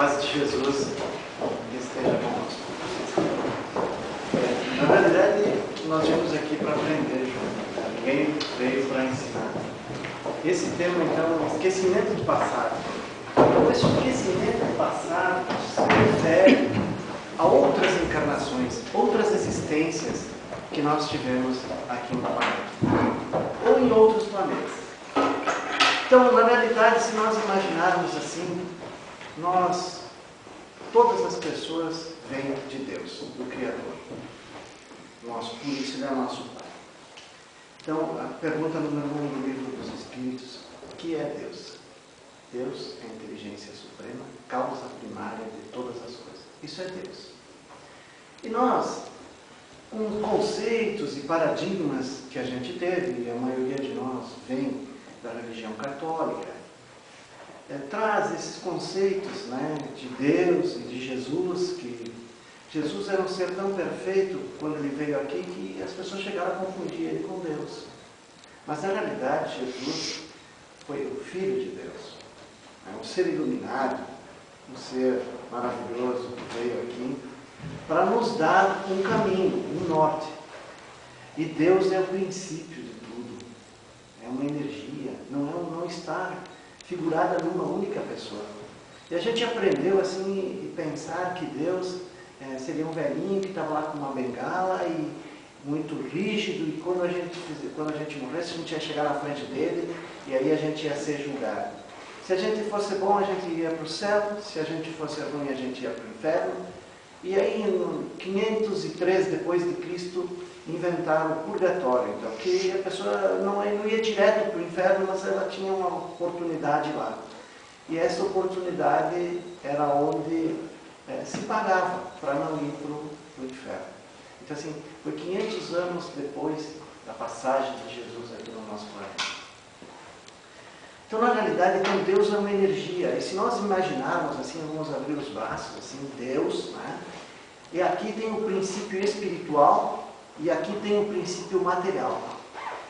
paz de Jesus esteja conosco. Na realidade, nós viemos aqui para aprender, João. Ninguém veio para ensinar. Esse tema, então, esquecimento do passado. Então, esse esquecimento do passado se refere a outras encarnações, outras existências que nós tivemos aqui no planeta, ou em outros planetas. Então, na realidade, se nós imaginarmos assim, todas as pessoas vêm de Deus, do Criador. Por isso ele é nosso Pai. Então, a pergunta número 1 do livro dos Espíritos: o que é Deus? Deus é a inteligência suprema, causa primária de todas as coisas. Isso é Deus. E nós, com conceitos e paradigmas que a gente teve, e a maioria de nós vem da religião católica, traz esses conceitos, né, de Deus e de Jesus, que Jesus era um ser tão perfeito quando ele veio aqui que as pessoas chegaram a confundir ele com Deus. Mas na realidade Jesus foi o Filho de Deus, um ser iluminado, um ser maravilhoso que veio aqui para nos dar um caminho, um norte. E Deus é o princípio de tudo, é uma energia, não está figurada numa única pessoa. E a gente aprendeu assim, pensar que Deus seria um velhinho que estava lá com uma bengala e muito rígido, e quando a gente morresse, a gente ia chegar na frente dele e aí a gente ia ser julgado. Se a gente fosse bom, a gente ia para o céu; se a gente fosse ruim, a gente ia para o inferno. E aí, em 503 depois de Cristo, inventaram o purgatório, então, que a pessoa não ia direto para o inferno, mas ela tinha uma oportunidade lá. E essa oportunidade era onde se pagava para não ir para o inferno. Então, assim, foi 500 anos depois da passagem de Jesus aqui no nosso planeta. Então, na realidade, então, Deus é uma energia. E se nós imaginarmos, assim, vamos abrir os braços, assim, Deus, né? E aqui tem o princípio espiritual e aqui tem o princípio material.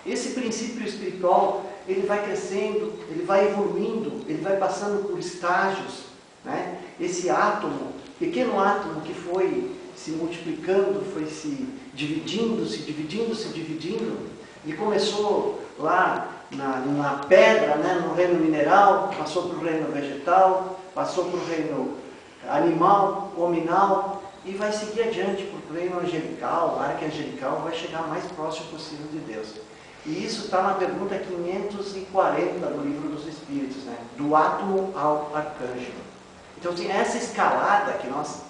Esse princípio espiritual, ele vai crescendo, ele vai evoluindo, ele vai passando por estágios, né? Esse átomo, pequeno átomo que foi se multiplicando, foi se dividindo, e começou lá na pedra, né, no reino mineral, passou para o reino vegetal, passou para o reino animal, hominal, e vai seguir adiante para o reino angelical, arcangelical, vai chegar mais próximo possível de Deus. E isso está na pergunta 540 do Livro dos Espíritos, né, do átomo ao arcanjo. Então, assim, essa escalada que nós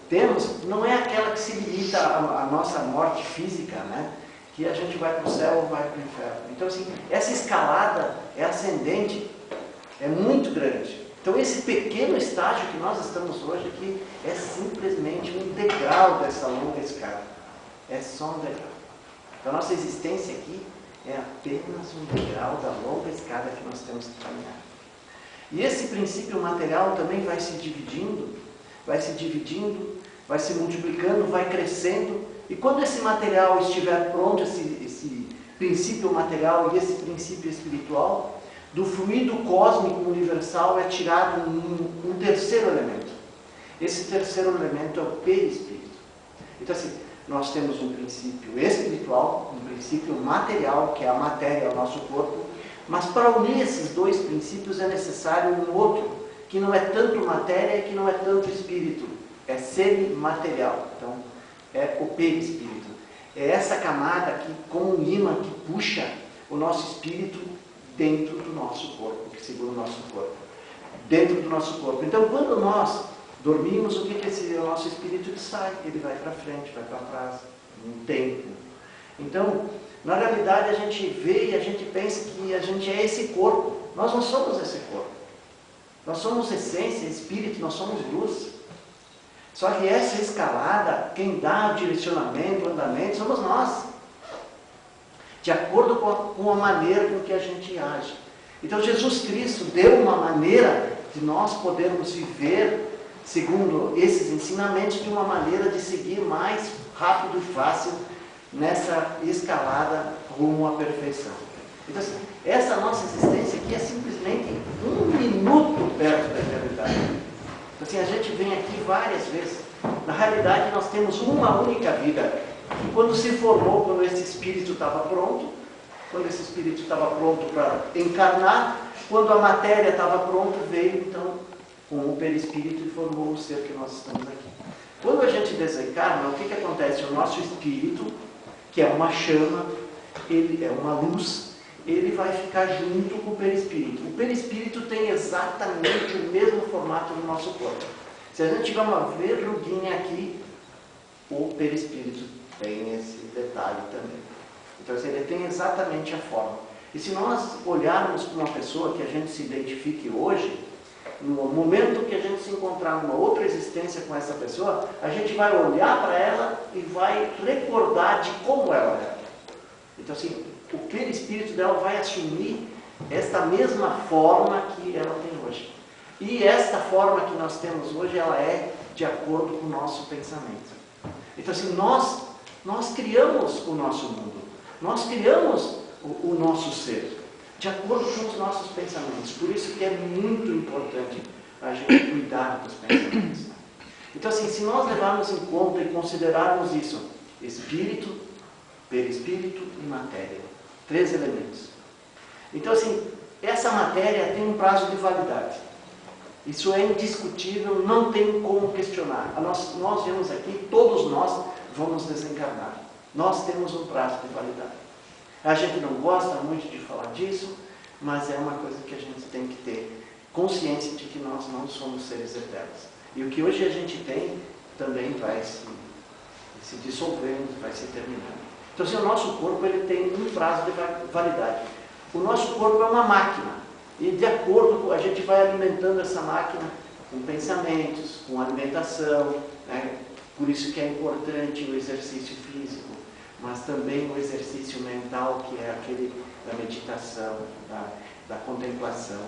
temos não é aquela que se limita à nossa morte física, né, que a gente vai para o céu ou vai para o inferno. Então, assim, essa escalada é ascendente, é muito grande. Então, esse pequeno estágio que nós estamos hoje aqui é simplesmente um degrau dessa longa escada. É só um degrau. Então, a nossa existência aqui é apenas um degrau da longa escada que nós temos que caminhar. E esse princípio material também vai se dividindo, vai se multiplicando, vai crescendo. E quando esse material estiver pronto, esse princípio material e esse princípio espiritual, do fluido cósmico universal é tirado um terceiro elemento. Esse terceiro elemento é o perispírito. Então, assim, nós temos um princípio espiritual, um princípio material, que é a matéria, o nosso corpo, mas para unir esses dois princípios é necessário um outro, que não é tanto matéria e que não é tanto espírito, é semimaterial. Então, é o perispírito. É essa camada que, como um imã que puxa o nosso espírito dentro do nosso corpo, que segura o nosso corpo. Dentro do nosso corpo. Então, quando nós dormimos, o que é o nosso espírito? Ele sai, ele vai para frente, vai para trás, um tempo. Então, na realidade, a gente vê e a gente pensa que a gente é esse corpo. Nós não somos esse corpo. Nós somos essência, espírito, nós somos luz. Só que essa escalada, quem dá o direcionamento, o andamento, somos nós. De acordo com a maneira com que a gente age. Então, Jesus Cristo deu uma maneira de nós podermos viver, segundo esses ensinamentos, de uma maneira de seguir mais rápido e fácil nessa escalada rumo à perfeição. Então, assim, essa nossa existência aqui é simplesmente um minuto perto da eternidade. Assim, a gente vem aqui várias vezes. Na realidade, nós temos uma única vida. E quando se formou, quando esse espírito estava pronto, para encarnar, quando a matéria estava pronta, veio então com o perispírito e formou o ser que nós estamos aqui. Quando a gente desencarna, o que acontece? O nosso espírito, que é uma chama, ele é uma luz, ele vai ficar junto com o perispírito. O perispírito tem exatamente o mesmo formato do nosso corpo. Se a gente tiver uma verruguinha aqui, o perispírito tem esse detalhe também. Então, ele tem exatamente a forma. E se nós olharmos para uma pessoa que a gente se identifique hoje, no momento que a gente se encontrar numa outra existência com essa pessoa, a gente vai olhar para ela e vai recordar de como ela era. Então, assim, o perispírito dela vai assumir esta mesma forma que ela tem hoje. E esta forma que nós temos hoje, ela é de acordo com o nosso pensamento. Então, assim, nós criamos o nosso mundo. Nós criamos o nosso ser, de acordo com os nossos pensamentos. Por isso que é muito importante a gente cuidar dos pensamentos. Então, assim, se nós levarmos em conta e considerarmos isso, espírito, perispírito e matéria, 3 elementos. Então, assim, essa matéria tem um prazo de validade. Isso é indiscutível, não tem como questionar. Nós vemos aqui, todos nós vamos desencarnar. Nós temos um prazo de validade. A gente não gosta muito de falar disso, mas é uma coisa que a gente tem que ter consciência de que nós não somos seres eternos. E o que hoje a gente tem também vai se dissolvendo, vai se terminando. Então, assim, o nosso corpo ele tem um prazo de validade. O nosso corpo é uma máquina. E de acordo, a gente vai alimentando essa máquina com pensamentos, com alimentação, né? Por isso que é importante o exercício físico, mas também o exercício mental, que é aquele da meditação, da contemplação.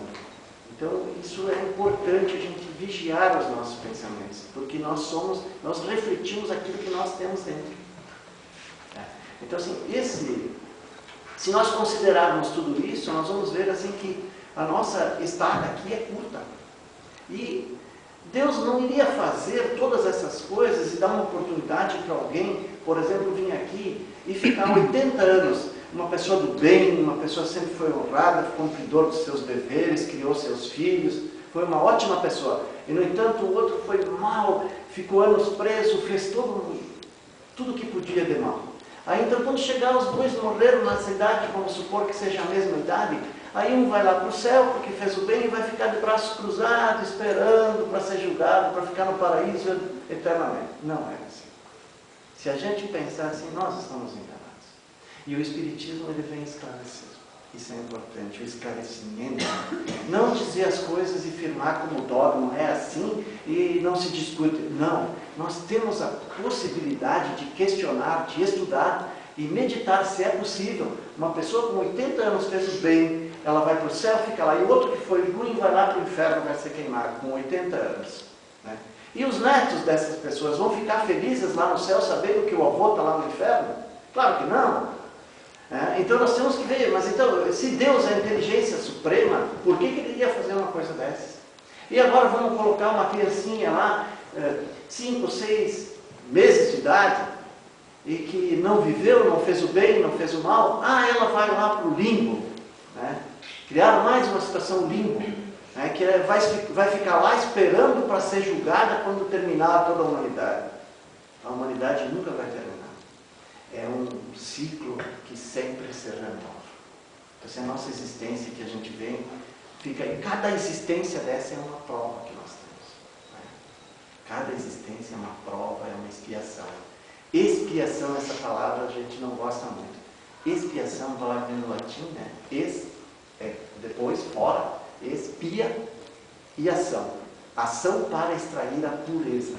Então, isso é importante a gente vigiar os nossos pensamentos, porque nós refletimos aquilo que nós temos dentro. Então, assim, se nós considerarmos tudo isso, nós vamos ver assim que a nossa estada aqui é curta. E Deus não iria fazer todas essas coisas e dar uma oportunidade para alguém, por exemplo, vir aqui e ficar 80 anos. Uma pessoa do bem, uma pessoa que sempre foi honrada, cumpridor dos seus deveres, criou seus filhos, foi uma ótima pessoa. E, no entanto, o outro foi mal, ficou anos preso, fez tudo que podia de mal. Aí, então, quando chegar, os dois morreram na cidade, vamos supor que seja a mesma idade, aí um vai lá para o céu, porque fez o bem, e vai ficar de braços cruzados, esperando para ser julgado, para ficar no paraíso eternamente. Não é assim. Se a gente pensar assim, nós estamos enganados. E o Espiritismo, ele vem esclarecer. Isso é importante, o esclarecimento. Não dizer as coisas e firmar como dogma, é assim e não se discute. Não, nós temos a possibilidade de questionar, de estudar e meditar se é possível. Uma pessoa com 80 anos fez o bem, ela vai para o céu, fica lá, e o outro que foi ruim vai lá para o inferno, vai ser queimado, com 80 anos. Né? E os netos dessas pessoas vão ficar felizes lá no céu, sabendo que o avô está lá no inferno? Claro que não. Então nós temos que ver, mas então, se Deus é a inteligência suprema, por que ele iria fazer uma coisa dessas? E agora vamos colocar uma criancinha lá, 5, 6 meses de idade, e que não viveu, não fez o bem, não fez o mal, ela vai lá para o limbo. Né? Criaram mais uma situação limbo, né? Que vai ficar lá esperando para ser julgada quando terminar toda a humanidade. A humanidade nunca vai terminar. É um ciclo que sempre se renova. Então, se a nossa existência que a gente vem, e cada existência dessa é uma prova que nós temos. Né? Cada existência é uma prova, é uma expiação. Expiação, essa palavra a gente não gosta muito. Expiação, palavra vem do latim, né? Depois, fora, expia e ação. Ação para extrair a pureza.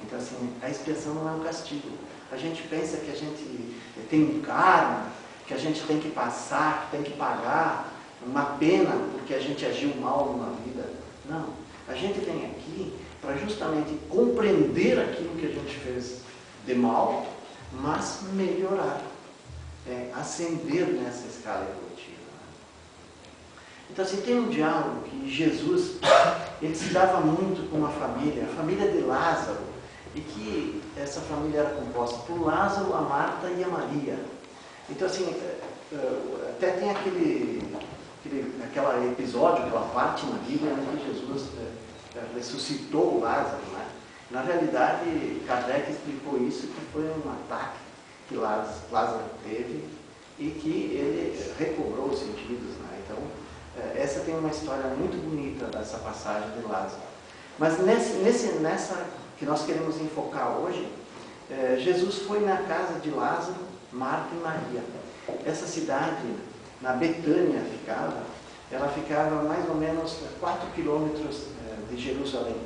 Então, assim, a expiação não é um castigo. A gente pensa que a gente tem um karma, que a gente tem que passar, que tem que pagar uma pena porque a gente agiu mal numa vida. Não. A gente vem aqui para justamente compreender aquilo que a gente fez de mal, mas melhorar. Ascender nessa escala evolutiva. Então, assim, tem um diálogo que Jesus ele se dava muito com uma família, a família de Lázaro, e que essa família era composta por Lázaro, a Marta e a Maria. Então, assim, até tem aquele episódio, aquela parte na Bíblia em que Jesus ressuscitou Lázaro, né? Na realidade, Kardec explicou isso, que foi um ataque que Lázaro teve e que ele recobrou os sentidos, né? Então, essa tem uma história muito bonita dessa passagem de Lázaro. Mas nessa que nós queremos enfocar hoje, Jesus foi na casa de Lázaro, Marta e Maria. Essa cidade, na Betânia ela ficava mais ou menos 4 quilômetros de Jerusalém.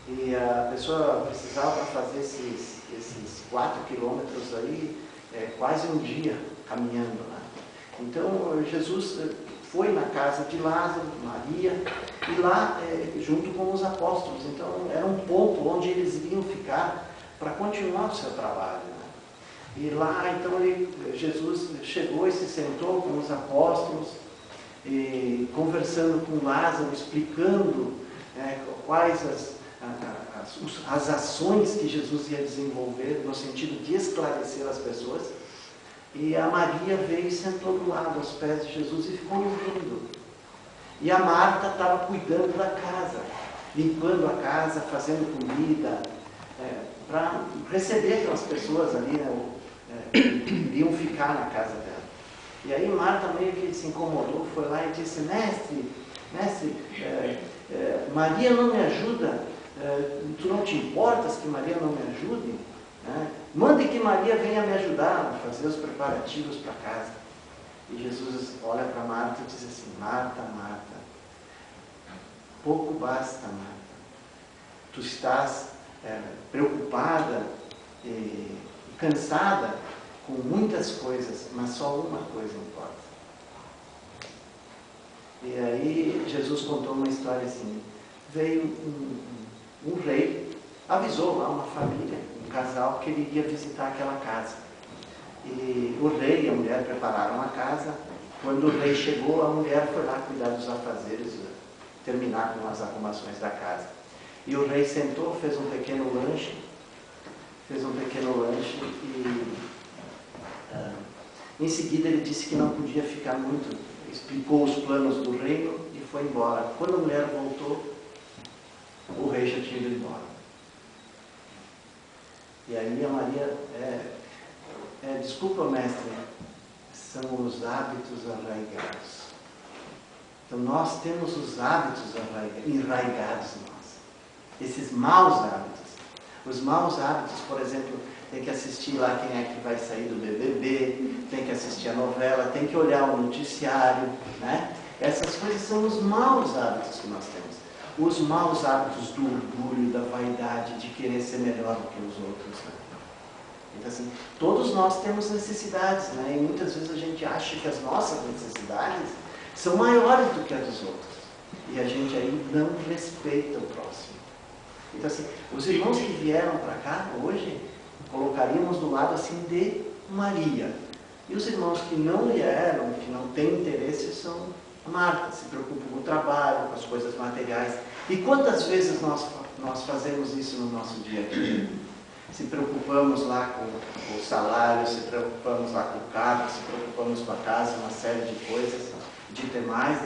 E a pessoa precisava, para fazer esses 4 quilômetros aí, quase um dia caminhando lá. Então, Jesus foi na casa de Lázaro, Maria, e lá, junto com os apóstolos. Então, era um ponto onde eles iriam ficar para continuar o seu trabalho, né? E lá, então, Jesus chegou e se sentou com os apóstolos, e conversando com Lázaro, explicando quais as ações que Jesus ia desenvolver, no sentido de esclarecer as pessoas. E a Maria veio e sentou do lado, aos pés de Jesus, e ficou ouvindo. E a Marta estava cuidando da casa, limpando a casa, fazendo comida, para receber aquelas pessoas ali, né, que iriam ficar na casa dela. E aí Marta meio que se incomodou, foi lá e disse: Mestre, Maria não me ajuda, tu não te importas que Maria não me ajude? Mande que Maria venha me ajudar a fazer os preparativos para casa. E Jesus olha para Marta e diz assim: Marta, Marta, pouco basta, Marta. Tu estás preocupada e cansada com muitas coisas, mas só uma coisa importa. E aí Jesus contou uma história assim: veio um rei, avisou lá uma família, um casal, que ele iria visitar aquela casa. E o rei e a mulher prepararam a casa. Quando o rei chegou, a mulher foi lá cuidar dos afazeres, terminar com as arrumações da casa. E o rei sentou, fez um pequeno lanche e em seguida ele disse que não podia ficar muito, explicou os planos do reino e foi embora. Quando a mulher voltou, o rei já tinha ido embora. E aí a Maria, desculpa, mestre, são os hábitos arraigados. Então nós temos os hábitos enraigados em nós. Esses maus hábitos. Os maus hábitos, por exemplo, tem que assistir lá quem é que vai sair do BBB, tem que assistir a novela, tem que olhar o noticiário, né? Essas coisas são os maus hábitos que nós temos. Os maus hábitos do orgulho, da vaidade, de querer ser melhor do que os outros, né? Então, assim, todos nós temos necessidades, né? E muitas vezes a gente acha que as nossas necessidades são maiores do que as dos outros. E a gente aí não respeita o próximo. Então, assim, os irmãos que vieram para cá hoje, colocaríamos do lado assim de Maria. E os irmãos que não vieram, que não têm interesse, são Marta, se preocupam com o trabalho, com as coisas materiais. E quantas vezes nós fazemos isso no nosso dia a dia? Se preocupamos lá com o salário, se preocupamos lá com o carro, se preocupamos com a casa, uma série de coisas, de ter mais,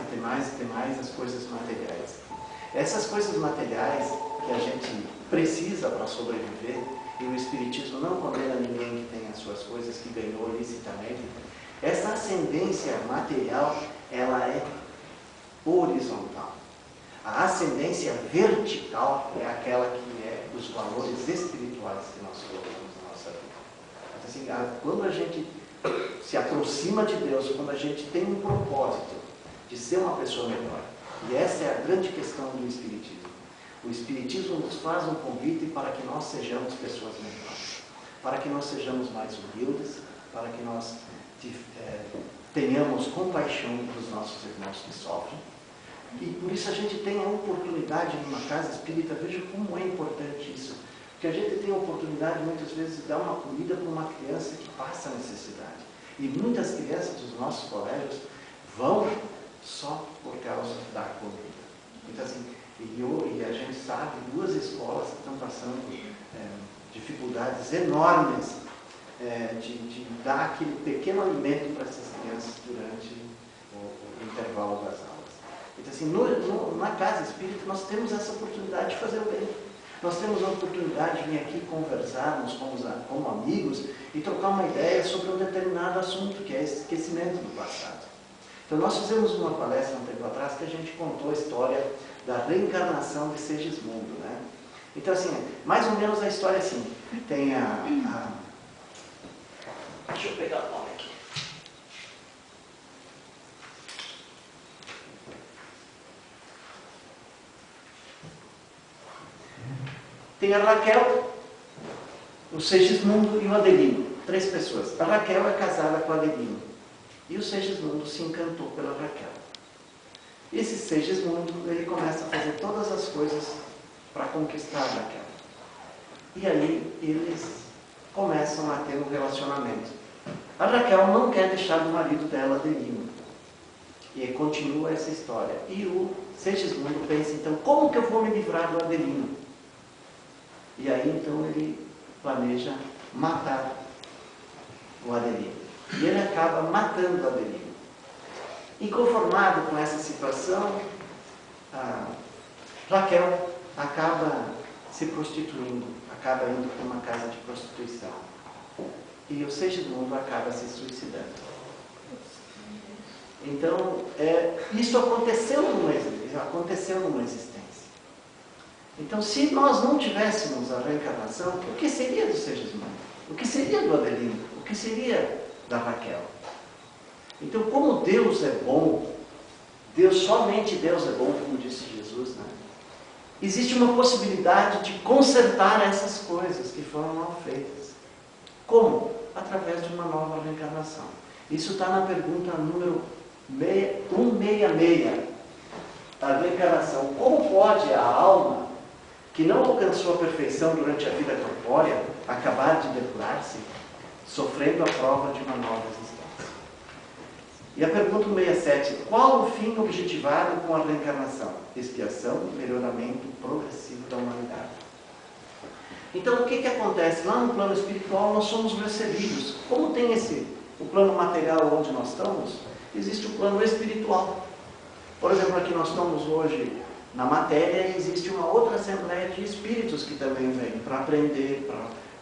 as coisas materiais. Essas coisas materiais que a gente precisa para sobreviver, e o Espiritismo não condena ninguém que tem as suas coisas que ganhou licitamente, essa ascendência material, ela é horizontal. A ascendência vertical é aquela que é os valores espirituais que nós colocamos na nossa vida. Então, assim, quando a gente se aproxima de Deus, quando a gente tem um propósito de ser uma pessoa melhor, e essa é a grande questão do Espiritismo. O Espiritismo nos faz um convite para que nós sejamos pessoas melhores, para que nós sejamos mais humildes, para que nós tenhamos compaixão dos nossos irmãos que sofrem. E por isso a gente tem a oportunidade numa casa espírita, veja como é importante isso, porque a gente tem a oportunidade muitas vezes de dar uma comida para uma criança que passa necessidade. E muitas crianças dos nossos colégios vão só por causa da comida. Então, assim, E a gente sabe, 2 escolas que estão passando dificuldades enormes de dar aquele pequeno alimento para essas crianças durante o intervalo das aulas. Então, assim, na casa espírita nós temos essa oportunidade de fazer o bem. Nós temos a oportunidade de vir aqui conversarmos como amigos e trocar uma ideia sobre um determinado assunto, que é esse esquecimento do passado. Então, nós fizemos uma palestra um tempo atrás que a gente contou a história da reencarnação de Segismundo, né? Então, assim, mais ou menos a história é assim. Tem Deixa eu pegar o nome aqui. Tem a Raquel, o Segismundo e o Adelino. 3 pessoas. A Raquel é casada com o Adelino. E o Segismundo se encantou pela Raquel. Esse Segismundo, ele começa a fazer todas as coisas para conquistar a Raquel. E aí eles começam a ter um relacionamento. A Raquel não quer deixar do marido dela, Adelino. E continua essa história. E o Segismundo pensa, então, como que eu vou me livrar do Adelino? E aí, então, ele planeja matar o Adelino. E ele acaba matando o Adelino. Inconformado com essa situação, a Raquel acaba se prostituindo, acaba indo para uma casa de prostituição. E o Segismundo acaba se suicidando. Então, isso aconteceu numa existência. Então, se nós não tivéssemos a reencarnação, o que seria do Segismundo? O que seria do Adelino? O que seria da Raquel? Então, como Deus é bom, somente Deus é bom, como disse Jesus, né? Existe uma possibilidade de consertar essas coisas que foram mal feitas. Como? Através de uma nova reencarnação. Isso está na pergunta número 166. A reencarnação. Como pode a alma que não alcançou a perfeição durante a vida corpórea acabar de depurar-se, sofrendo a prova de uma nova existência? E a pergunta 67. Qual o fim objetivado com a reencarnação? Expiação e melhoramento progressivo da humanidade. Então, o que acontece? Lá no plano espiritual, nós somos recebidos. Como tem o plano material onde nós estamos, existe o plano espiritual. Por exemplo, aqui nós estamos hoje na matéria e existe uma outra assembleia de espíritos que também vem para aprender,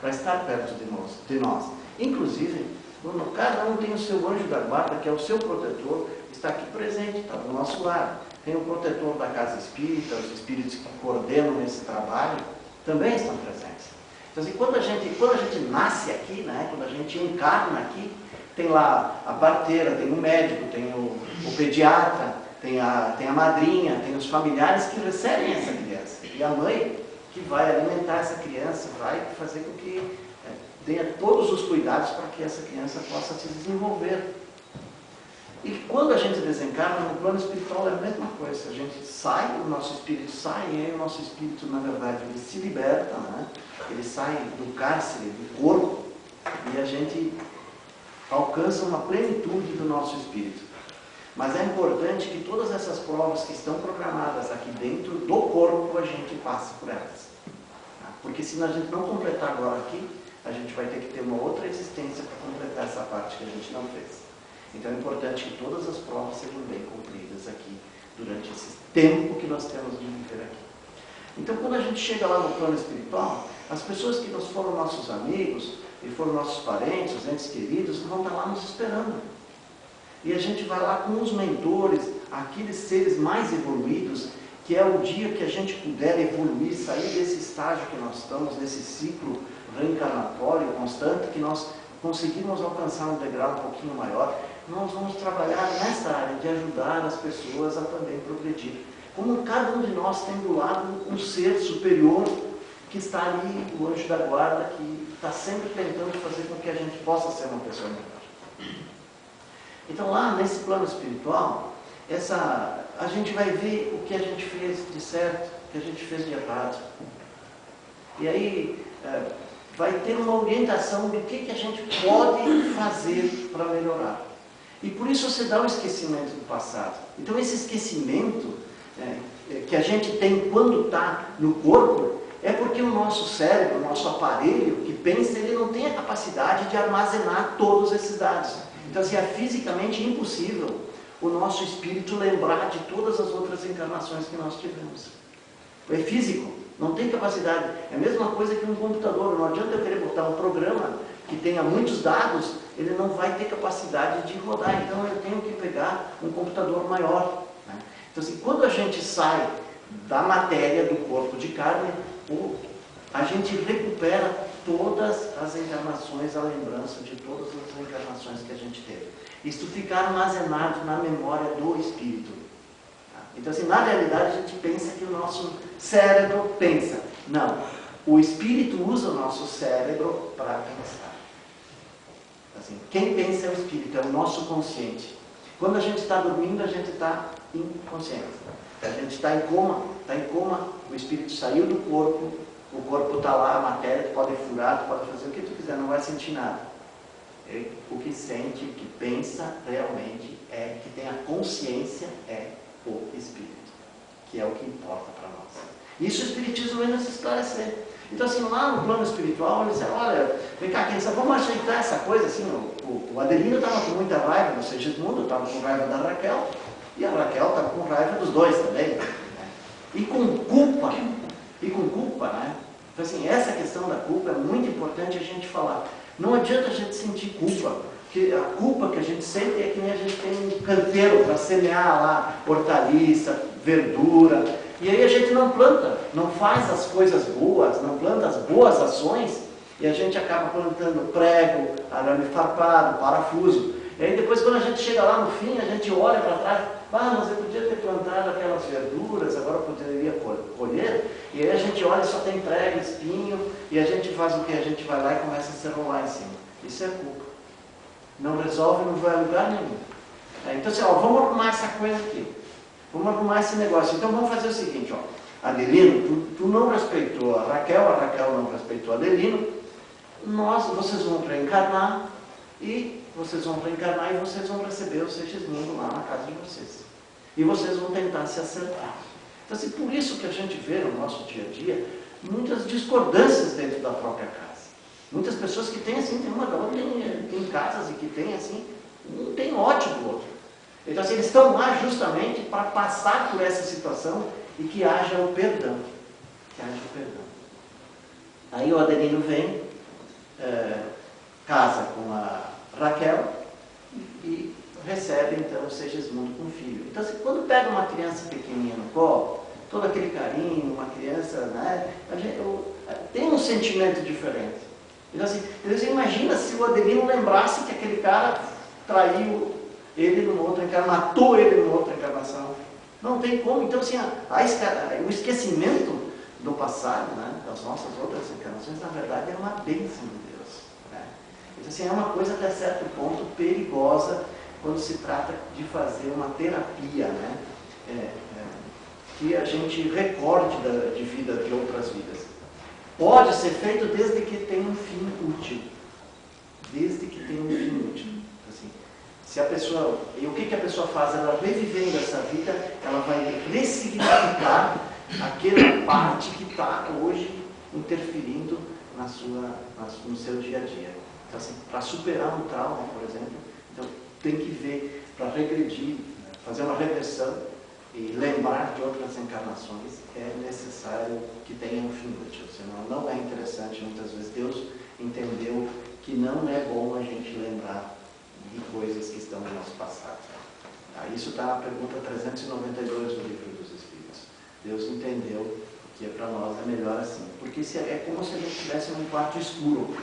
para estar perto de nós. Inclusive, cada um tem o seu anjo da guarda, que é o seu protetor, está aqui presente, está do nosso lado. Tem o protetor da casa espírita, os espíritos que coordenam esse trabalho, também estão presentes. Então, assim, quando a gente nasce aqui, né, quando a gente encarna aqui, tem lá a parteira, tem o médico, tem o pediatra, tem a madrinha, tem os familiares que recebem essa criança. E a mãe que vai alimentar essa criança, vai fazer com que dê todos os cuidados para que essa criança possa se desenvolver. E quando a gente desencarna, no plano espiritual é a mesma coisa. A gente sai, o nosso espírito sai, e aí o nosso espírito, na verdade, ele se liberta, né? Ele sai do cárcere, do corpo, e a gente alcança uma plenitude do nosso espírito. Mas é importante que todas essas provas que estão programadas aqui dentro do corpo, a gente passe por elas. Porque se a gente não completar agora aqui, a gente vai ter que ter uma outra existência para completar essa parte que a gente não fez. Então é importante que todas as provas sejam bem cumpridas aqui, durante esse tempo que nós temos de viver aqui. Então, quando a gente chega lá no plano espiritual, as pessoas que nos foram nossos amigos, e foram nossos parentes, os entes queridos, vão estar lá nos esperando. E a gente vai lá com os mentores, aqueles seres mais evoluídos, que é o dia que a gente puder evoluir, sair desse estágio que nós estamos, desse ciclo reencarnatório constante, que nós conseguimos alcançar um degrau um pouquinho maior, nós vamos trabalhar nessa área de ajudar as pessoas a também progredir. Como cada um de nós tem do lado um ser superior que está ali, o anjo da guarda, que está sempre tentando fazer com que a gente possa ser uma pessoa melhor. Então lá nesse plano espiritual, a gente vai ver o que a gente fez de certo, o que a gente fez de errado. E aí vai ter uma orientação de o que a gente pode fazer para melhorar. E por isso se dá o esquecimento do passado. Então esse esquecimento, que a gente tem quando está no corpo, é porque o nosso cérebro, o nosso aparelho que pensa, ele não tem a capacidade de armazenar todos esses dados. Então, assim, é fisicamente impossível o nosso espírito lembrar de todas as outras encarnações que nós tivemos. É físico, não tem capacidade. É a mesma coisa que um computador. Não adianta eu querer botar um programa que tenha muitos dados, ele não vai ter capacidade de rodar. Então, eu tenho que pegar um computador maior. Né? Então, assim, quando a gente sai da matéria do corpo de carne, a gente recupera todas as encarnações, a lembrança de todas as encarnações que a gente teve. Isso fica armazenado na memória do espírito. Então, assim, na realidade, a gente pensa que o nosso cérebro pensa. Não, o espírito usa o nosso cérebro para pensar. Assim, quem pensa é o espírito, é o nosso consciente. Quando a gente está dormindo, a gente está inconsciente. A gente está em coma, o espírito saiu do corpo, o corpo está lá, a matéria, tu pode furar, tu pode fazer o que tu quiser, não vai sentir nada. O que sente, o que pensa realmente é, que tem a consciência, é o espírito, que é o que importa para nós. Isso o espiritismo vem nos esclarecer. Então, assim, lá no plano espiritual, eles disseram, olha, vem cá, quem sabe, vamos ajeitar essa coisa, assim, o Adelino estava com muita raiva do Segismundo, estava com raiva da Raquel, e a Raquel estava com raiva dos dois também, né? E com culpa, né? Então, assim, essa questão da culpa é muito importante a gente falar. Não adianta a gente sentir culpa, porque a culpa que a gente sente é que nem a gente tem um canteiro para semear lá hortaliça, verdura, e aí a gente não planta, não faz as coisas boas, não planta as boas ações, e a gente acaba plantando prego, arame farpado, parafuso. E aí depois, quando a gente chega lá no fim, a gente olha para trás, mas eu podia ter plantado aquelas verduras, agora eu poderia colher, e aí a gente olha e só tem prego, espinho, e a gente faz o que? A gente vai lá e começa a se enrolar em cima. Isso é culpa. Não resolve, não vai a lugar nenhum. Então, assim, ó, vamos arrumar essa coisa aqui. Vamos arrumar esse negócio. Então, vamos fazer o seguinte, ó. Adelino, tu não respeitou a Raquel não respeitou a Adelino, vocês vão reencarnar, e vocês vão receber o Segismundo lá na casa de vocês. E vocês vão tentar se acertar. Então, assim, por isso que a gente vê no nosso dia a dia muitas discordâncias dentro da própria casa. Muitas pessoas que têm, assim, tem casas e que têm, assim, um tem ódio do outro. Então, assim, eles estão lá justamente para passar por essa situação e que haja o perdão. Aí o Adelino vem, casa com a Raquel e recebe então o Segismundo com o filho. Então, assim, quando pega uma criança pequenininha no colo, todo aquele carinho, uma criança, né, tem um sentimento diferente. Então, assim, imagina se o Adelino lembrasse que aquele cara traiu ele numa outra encarnação, matou ele numa outra encarnação. Não tem como. Então, assim, o esquecimento do passado, né, das nossas outras encarnações, na verdade, é uma bênção de Deus. Né? Então, assim, é uma coisa até certo ponto perigosa quando se trata de fazer uma terapia, né? Que a gente recorde de vida de outras vidas. Pode ser feito desde que tenha um fim útil. Assim, se a pessoa, e o que a pessoa faz? Ela revivendo essa vida, ela vai ressignificar aquela parte que está hoje interferindo no seu dia a dia. Então, assim, para superar um trauma, por exemplo, então, tem que ver, para regredir, fazer uma regressão e lembrar de outras encarnações, é necessário que tenha um fim útil, senão não é interessante. Muitas vezes Deus entendeu que não é bom a gente lembrar de coisas que estão no nosso passado. Isso está na pergunta 392 do Livro dos Espíritos. Deus entendeu que para nós é melhor assim, porque é como se a gente estivesse num quarto escuro.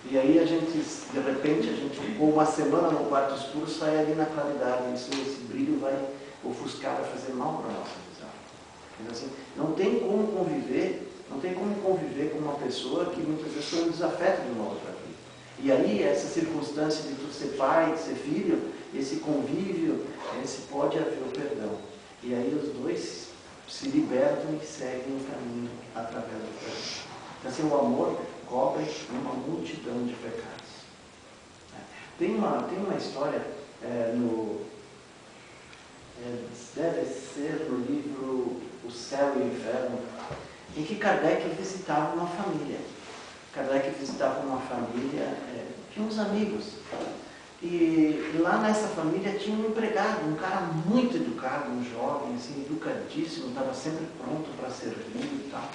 E aí de repente, a gente ficou uma semana no quarto escuro, sai ali na claridade, esse brilho vai ofuscar, vai fazer mal para a nossa visão. Então, assim, não tem como conviver com uma pessoa que muitas vezes foi um desafeto de uma outra vida. E aí, essa circunstância de tu ser pai, de ser filho, esse convívio, pode haver o perdão. E aí os dois se libertam e seguem o caminho através do perdão. Então, assim, o amor cobre uma multidão de pecados. Tem uma história deve ser no livro O O Céu e o Inferno, em que Kardec visitava uma família. Kardec visitava uma família, tinha uns amigos. E lá nessa família tinha um empregado, um cara muito educado, um jovem, assim, educadíssimo, estava sempre pronto para servir e tal.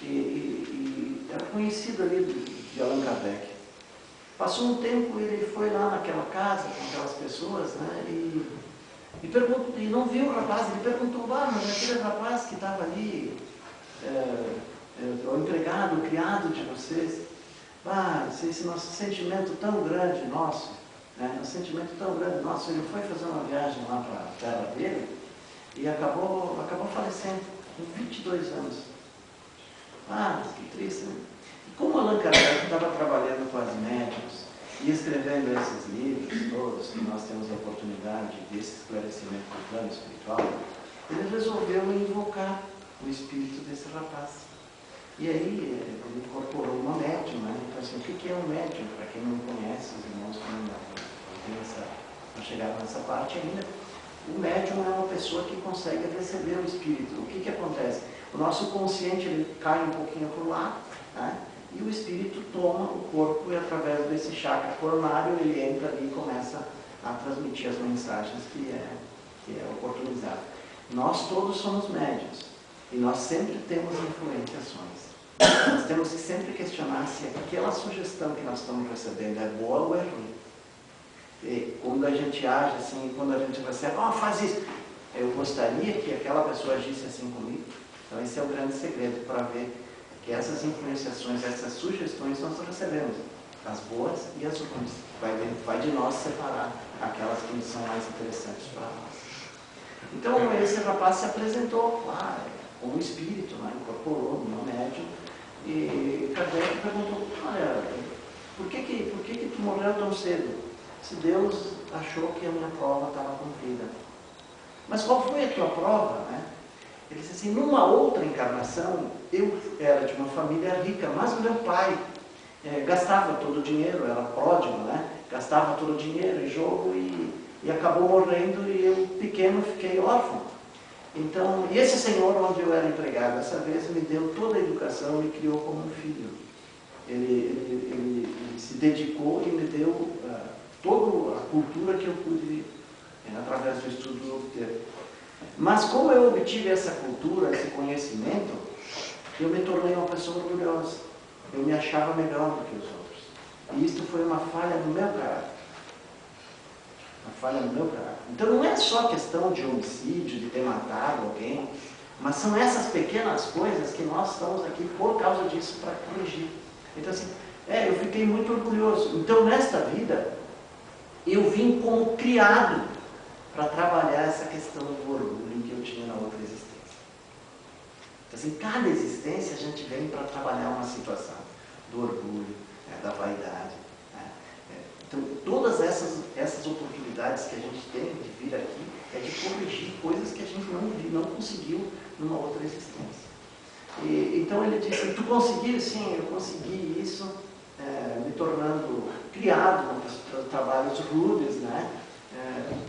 E era conhecido ali de Allan Kardec. Passou um tempo, ele foi lá naquela casa com aquelas pessoas, né, e não viu o rapaz. Ele perguntou: mas aquele rapaz que estava ali, o empregado, o criado de vocês, esse nosso sentimento tão grande nosso, né, um sentimento tão grande nosso, ele foi fazer uma viagem lá para a terra dele e acabou falecendo com 22 anos. Que triste, né? E como Allan Kardec estava trabalhando com as médiuns e escrevendo esses livros todos, que nós temos a oportunidade desse esclarecimento do plano espiritual, ele resolveu invocar o espírito desse rapaz. E aí ele incorporou uma médium, né? Então, assim, o que é um médium? Para quem não conhece, os irmãos não chegaram nessa parte ainda, o médium é uma pessoa que consegue receber o espírito. O que acontece? O nosso consciente ele cai um pouquinho para o lado, né? E o espírito toma o corpo e através desse chakra coronário ele entra ali e começa a transmitir as mensagens que é oportunizado. Nós todos somos médiuns e nós sempre temos influenciações. Nós temos que sempre questionar se aquela sugestão que nós estamos recebendo é boa ou é ruim. E quando a gente age assim, quando a gente recebe, faz isso, eu gostaria que aquela pessoa agisse assim comigo. Então esse é o grande segredo para ver que essas influenciações, essas sugestões nós recebemos, as boas e as ruins. Vai de nós separar aquelas que são mais interessantes para nós. Então esse rapaz se apresentou lá como espírito, né? Incorporou no médium, e Kardec perguntou: olha, por que tu morreu tão cedo? Se Deus achou que a minha prova estava cumprida. Mas qual foi a tua prova, né? Ele disse assim: numa outra encarnação, eu era de uma família rica, mas meu pai gastava todo o dinheiro, era pródigo, né? Gastava todo o dinheiro em jogo e acabou morrendo, e eu, pequeno, fiquei órfão. Então, e esse senhor onde eu era empregado, dessa vez me deu toda a educação, me criou como um filho. Ele se dedicou e me deu toda a cultura que eu pude, através do estudo, obter. Mas como eu obtive essa cultura, esse conhecimento, eu me tornei uma pessoa orgulhosa. Eu me achava melhor do que os outros. E isto foi uma falha no meu caráter. Uma falha no meu caráter. Então não é só questão de homicídio, de ter matado alguém, mas são essas pequenas coisas que nós estamos aqui por causa disso para corrigir. Então assim, eu fiquei muito orgulhoso. Então nesta vida, eu vim como criado para trabalhar essa questão do orgulho que eu tinha na outra existência. Então assim, cada existência a gente vem para trabalhar uma situação do orgulho, da vaidade. Então, todas essas oportunidades que a gente tem de vir aqui é de corrigir coisas que a gente não conseguiu numa outra existência. Então ele disse: tu conseguiu? Sim, eu consegui isso, me tornando criado para trabalhos rudes, né?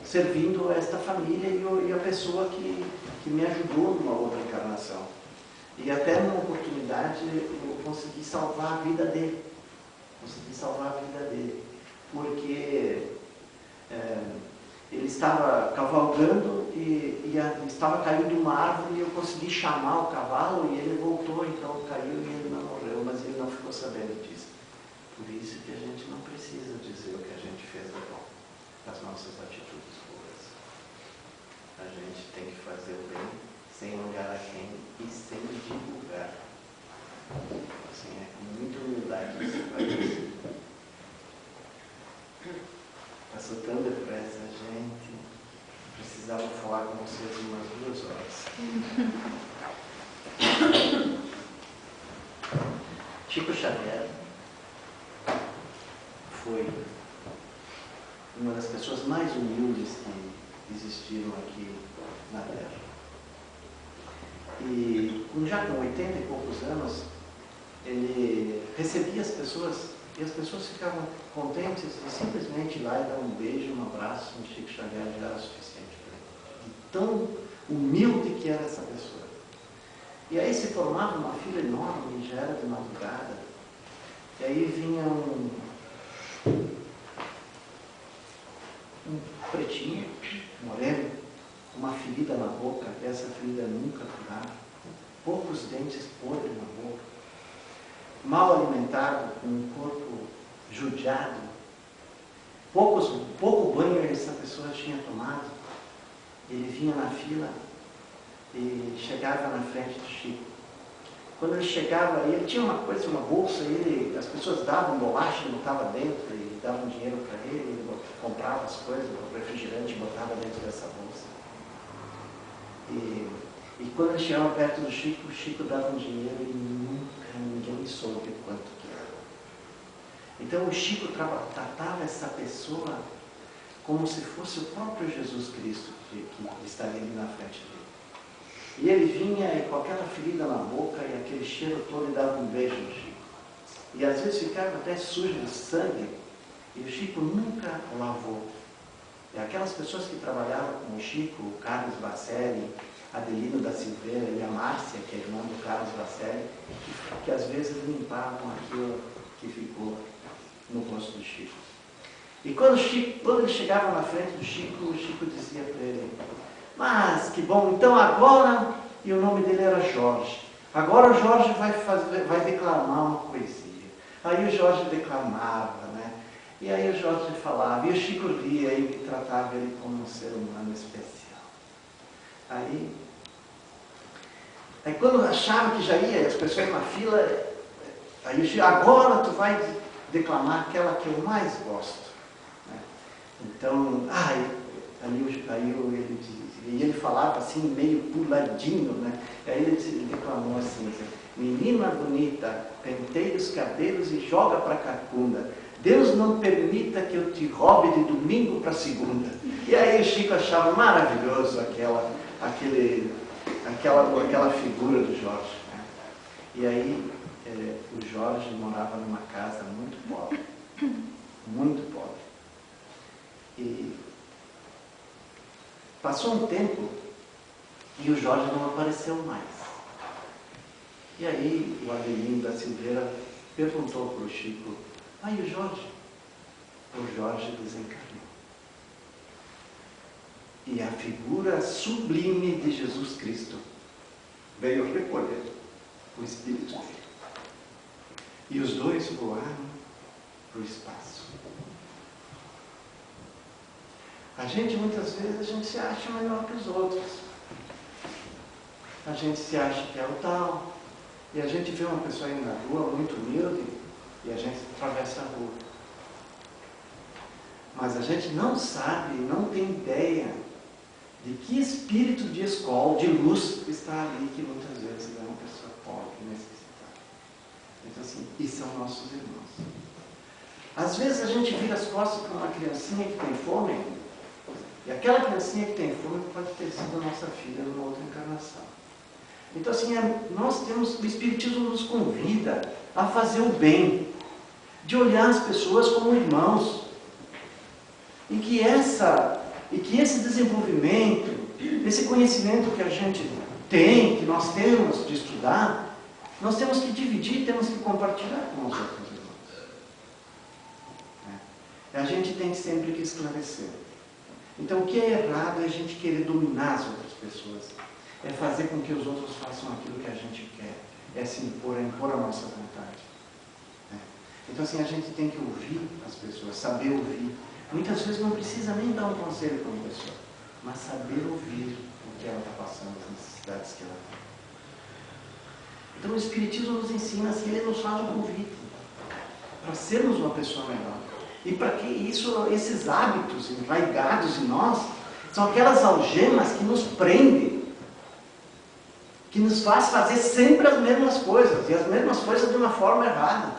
Servindo esta família e a pessoa que me ajudou numa outra encarnação. E até numa oportunidade eu consegui salvar a vida dele. Porque ele estava cavalgando e estava caindo uma árvore e eu consegui chamar o cavalo e ele voltou, então caiu e ele não morreu, mas ele não ficou sabendo disso. Por isso que a gente não precisa dizer o que a gente fez de bom, as nossas atitudes boas. A gente tem que fazer o bem sem olhar a quem e sem divulgar. Assim, com muita humildade que se faz isso. Passou tão depressa, gente. Precisava falar com vocês umas 2 horas. Chico Xavier foi uma das pessoas mais humildes que existiram aqui na Terra. E já com 80 e poucos anos, ele recebia as pessoas e as pessoas ficavam contentes de simplesmente ir lá e dar um beijo, um abraço no Chico Xavier, já era suficiente para ele. E tão humilde que era essa pessoa. E aí se formava uma fila enorme, já era de madrugada. E aí vinha um pretinho, moreno, uma ferida na boca, essa ferida nunca curava, poucos dentes podres na boca, mal alimentado, com um corpo judiado, pouco banho essa pessoa tinha tomado. Ele vinha na fila e chegava na frente do Chico. Quando ele chegava, ele tinha uma coisa, uma bolsa, as pessoas davam bolacha, ele botava dentro, e davam dinheiro para ele comprava as coisas, o refrigerante, e botava dentro dessa bolsa. E quando ele chegava perto do Chico, o Chico dava um dinheiro e nunca ninguém soube quanto que era. Então o Chico tratava essa pessoa como se fosse o próprio Jesus Cristo que estaria ali na frente dele. E ele vinha com aquela ferida na boca e aquele cheiro todo e dava um beijo no Chico. E às vezes ficava até sujo de sangue e o Chico nunca lavou. E aquelas pessoas que trabalhavam com o Chico, o Carlos Bacelli, Adelino da Silveira e a Márcia, que é irmã do Carlos Bacelli, que às vezes limpavam aquilo que ficou no rosto do Chico. E quando ele chegava na frente do Chico, o Chico dizia para ele: mas que bom, então agora, e o nome dele era Jorge, agora o Jorge vai declamar uma poesia. Aí o Jorge declamava, né? E aí o Jorge falava, e o Chico ria e tratava ele como um ser humano especial. Aí quando achava que já ia, as pessoas na fila, aí o Chico, agora tu vai declamar aquela que eu mais gosto. Né? Então, ele falava assim, meio puladinho, né? Aí ele declamou assim: menina bonita, penteia os cabelos e joga para Cacunda. Deus não permita que eu te roube de domingo para segunda. E aí o Chico achava maravilhoso aquela figura do Jorge. Né? E aí o Jorge morava numa casa muito pobre. Muito pobre. E passou um tempo e o Jorge não apareceu mais. E aí o Adelino da Silveira perguntou para o Chico: aí o Jorge? O Jorge desencarnou. E a figura sublime de Jesus Cristo veio recolher o Espírito dele. E os dois voaram para o espaço. A gente, muitas vezes, se acha melhor que os outros. A gente se acha que é o tal. E a gente vê uma pessoa indo na rua, muito humilde, e a gente atravessa a rua. Mas a gente não sabe, não tem ideia de que espírito de escola, de luz, está ali, que muitas vezes é uma pessoa pobre, necessitada. Então, assim, e são nossos irmãos. Às vezes a gente vira as costas para uma criancinha que tem fome, e aquela criancinha que tem fome pode ter sido a nossa filha numa outra encarnação. Então, assim, o Espiritismo nos convida a fazer o bem, de olhar as pessoas como irmãos, e que esse desenvolvimento, esse conhecimento que a gente tem, que nós temos de estudar, nós temos que dividir, temos que compartilhar com os outros irmãos. A gente tem sempre que esclarecer. Então, o que é errado é a gente querer dominar as outras pessoas. É fazer com que os outros façam aquilo que a gente quer. É se impor, é impor a nossa vontade. Então, assim, a gente tem que ouvir as pessoas, saber ouvir. Muitas vezes não precisa nem dar um conselho para uma pessoa, mas saber ouvir o que ela está passando, as necessidades que ela tem. Então, o Espiritismo nos ensina, assim, ele nos faz um convite para sermos uma pessoa melhor. E para que esses hábitos enraigados em nós, são aquelas algemas que nos prendem, que nos faz fazer sempre as mesmas coisas, e as mesmas coisas de uma forma errada.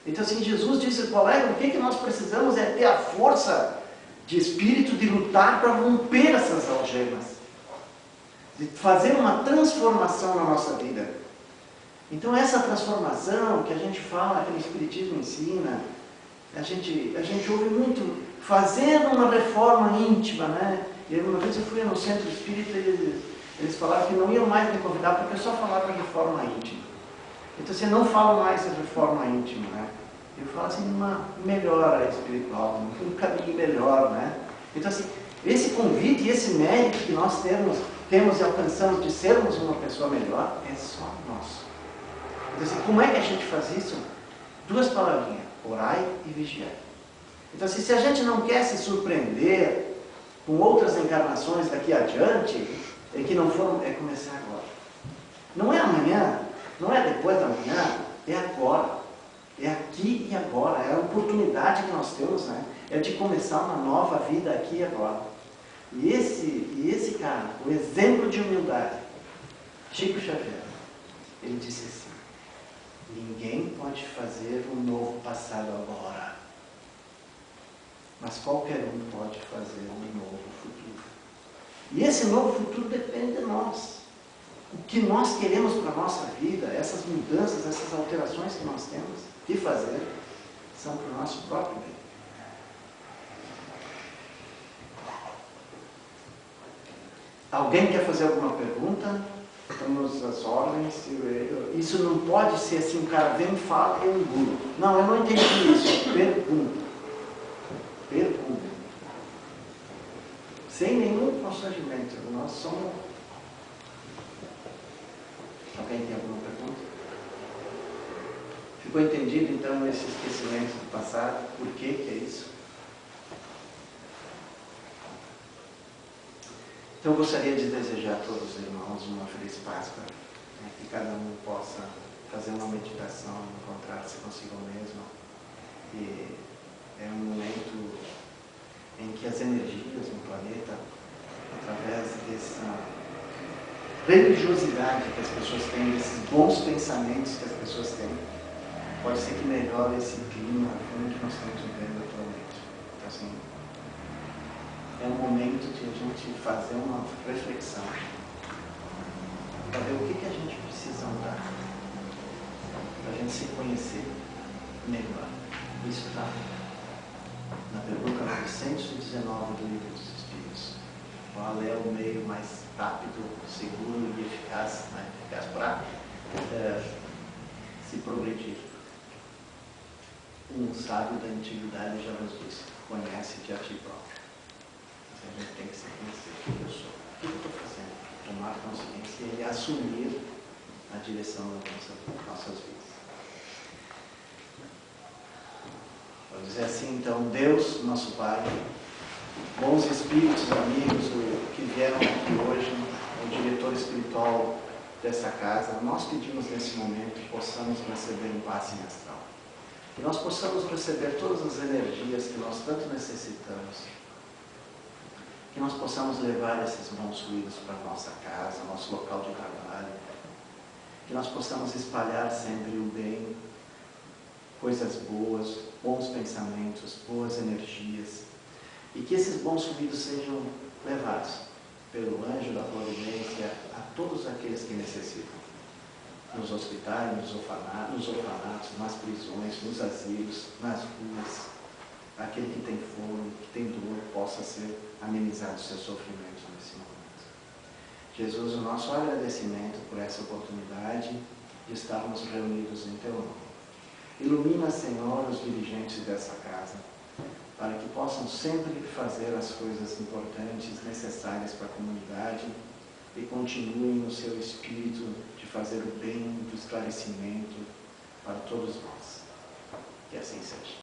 Então, assim, Jesus disse: colega, o que nós precisamos é ter a força de espírito de lutar para romper essas algemas, de fazer uma transformação na nossa vida. Então, essa transformação que a gente fala, que o Espiritismo ensina, a gente ouve muito, fazendo uma reforma íntima, né? E uma vez eu fui no centro espírita eles falaram que não iam mais me convidar porque eu só falava de reforma íntima. Então você não fala mais de reforma íntima, né? Eu falo assim, uma melhora espiritual, um caminho melhor, né? Então assim, esse convite e esse mérito que nós temos e alcançamos de sermos uma pessoa melhor, é só nosso. Então assim, como é que a gente faz isso? 2 palavrinhas, orai e vigiai. Então assim, se a gente não quer se surpreender com outras encarnações daqui adiante, que não foram, é começar agora. Não é amanhã, não é depois da manhã, é agora. É aqui e agora, é a oportunidade que nós temos, né? É de começar uma nova vida aqui e agora. E esse cara, o exemplo de humildade, Chico Xavier, ele disse assim, ninguém pode fazer um novo passado agora, mas qualquer um pode fazer um novo futuro. E esse novo futuro depende de nós. O que nós queremos para a nossa vida, essas mudanças, essas alterações que nós temos que fazer, são para o nosso próprio bem. Alguém quer fazer alguma pergunta? Estamos às ordens. Isso não pode ser assim, um cara vem, fala e eu engulo. Não, eu não entendi isso. Pergunta. Pergunta. Sem nenhum constrangimento. Nós somos... Alguém tem alguma pergunta? Ficou entendido então esse esquecimento do passado? Por que é isso? Então eu gostaria de desejar a todos os irmãos uma feliz Páscoa, né? Que cada um possa fazer uma meditação, encontrar-se consigo mesmo. E é um momento em que as energias no planeta, através dessa religiosidade que as pessoas têm, desses bons pensamentos que as pessoas têm, pode ser que melhore esse clima ruim que nós estamos vivendo atualmente. Então, assim, é um momento de a gente fazer uma reflexão para ver o que a gente precisa mudar, para a gente se conhecer melhor. Isso está na pergunta 919 do Livro dos Espíritos. Qual é o meio mais rápido, seguro e eficaz, né? Eficaz para se progredir? Um sábio da antiguidade já nos disse, conhece-te a ti próprio. Então, a gente tem que se conhecer o que eu sou, o que eu estou fazendo, tomar consciência e assumir a direção das nossas vidas. Vou dizer assim, então, Deus, nosso Pai, bons espíritos, amigos que vieram aqui hoje, o diretor espiritual dessa casa, nós pedimos nesse momento que possamos receber um passe astral. Que nós possamos receber todas as energias que nós tanto necessitamos. Que nós possamos levar esses bons fluidos para a nossa casa, nosso local de trabalho. Que nós possamos espalhar sempre o bem, coisas boas, bons pensamentos, boas energias. E que esses bons fluidos sejam levados pelo anjo da providência a todos aqueles que necessitam. Nos hospitais, nos orfanatos, nas prisões, nos asilos, nas ruas. Aquele que tem fome, que tem dor, possa ser amenizado o seu sofrimento nesse momento. Jesus, o nosso agradecimento por essa oportunidade de estarmos reunidos em Teu nome. Ilumina, Senhor, os dirigentes dessa casa, para que possam sempre fazer as coisas importantes, necessárias para a comunidade e continuem no seu espírito de fazer o bem, do esclarecimento para todos nós. Que assim seja.